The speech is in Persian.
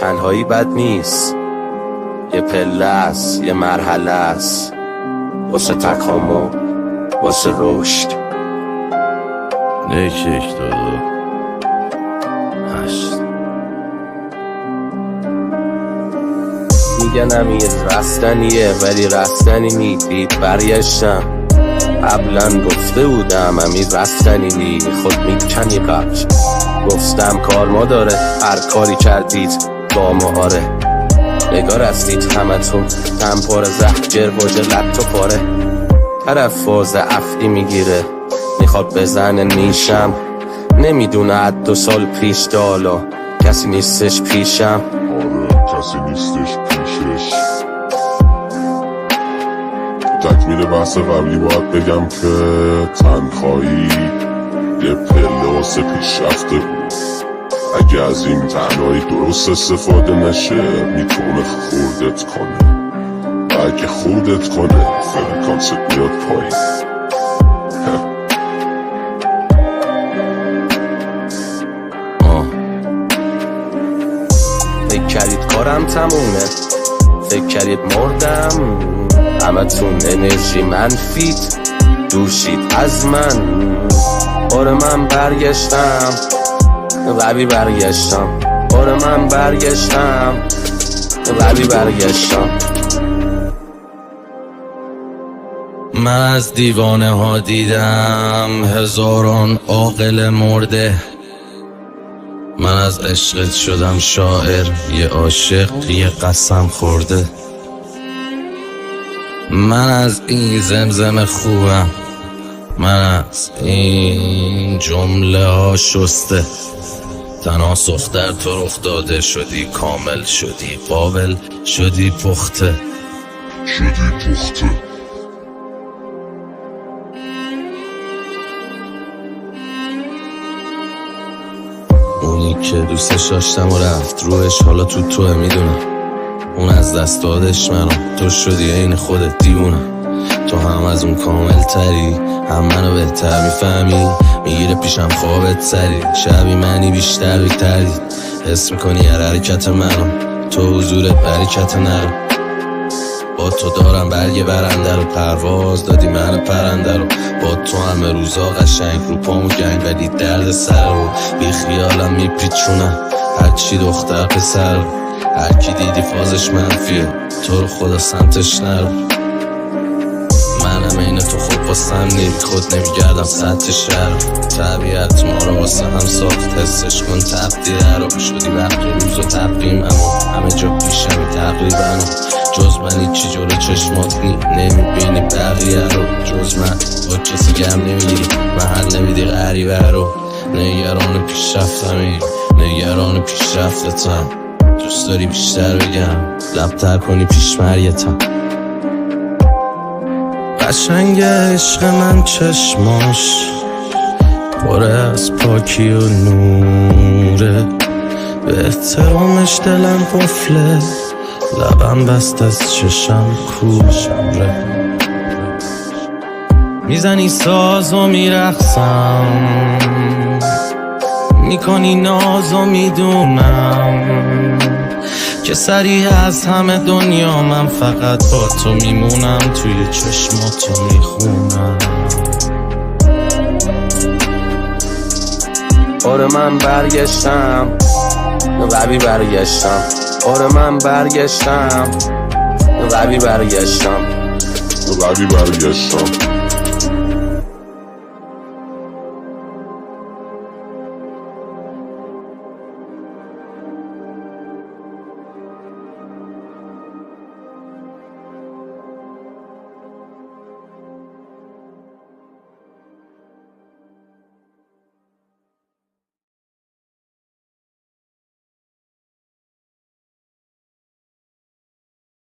تنهایی بد نیست، یه پله است، یه مرحله است، واسه تکامل، واسه رشد. یک دو هشت. میگنم این رستنیه ولی رستنی نیدید. برگشتم قبلا گفته بودم همین رستنی نی، خود میکنی قبل گفتم کار ما داره، هر کاری کردید با ما آره. نگاه رستید همتون تنپار زهجر واجه لط و پاره. طرف فاز افعی میگیره میخواد بزنه نیشم، نمیدونه حد 2 سال پیش دالا کسی نیستش پیشم. آره کسی نیستش پیشش. تکمیل بحث قبلی باید بگم که تنهایی یه پله واسه پیشرفته بود. اگه از این تنهایی درست استفاده نشه میتونه خوردت کنه و اگه خوردت کنه فرکانست میاد پایین. فکر کردید کارم تمومه، فکر کردید مردم، همتون انرژی منفید دوشید از من. آره من برگشتم قوی برگشتم، آره من برگشتم قوی برگشتم. من از دیوانه ها دیدم هزاران عاقل مرده. من از عشقت شدم شاعر، یه عاشق یه قسم خورده. من از این زمزم خوبم، من از این جمله ها شسته. تناسخ در تو رخ داده، شدی کامل، شدی قابل، شدی پخته. اونی که دوستش داشتم و رفت روش، حالا توه میدونم. اون از دست دادش منو، تو شدی این خودت دیوونه. تو هم از اون کامل تری، هم منو بهتر میفهمی. میگیره پیشم خوابت سری، شبی منی بیشتر بکتری. حس میکنی هر حرکت منو، تو حضورت برکت نرو. با تو دارم برگ برنده رو، پرواز دادی من پرنده رو. با تو همه روزا قشنگ رو پامو گنگ، ولی درد سر رو بی خیالم میپیچونم. هرچی دختر پسر رو، هر کی دیدی فازش منفیه، تو رو خدا سمتش نرو. منم این تو خوب واسم نی، خود نمیگردم سطح شهر. طبیعت ما رو واسه هم ساخت، حسش کن تبدیه رو. شدی وقت روز و تقویم، اما همه جا پیشمی تقریبا. جز من هیچی جلو چشمات نمیبینی بقیه رو. جز من با کسی گم نمیگیری، محل نمیدی غریبه رو. نگران پیشرفتمی، نگران پیشرفتتم. دوست داری بیشتر بگم، لبتر کنی پیشمریتم. قشنگ عشق من چشماش پر از پاکی و نوره. به احترامش دلم قفله، لبم بست از چشم کوره. میزنی ساز و میرقصم، میکنی ناز و میدونم که سریع از همه دنیا من فقط با تو میمونم. توی چشماتو میخونم. آره من برگشتم قوی برگشتم، آره من برگشتم قوی برگشتم.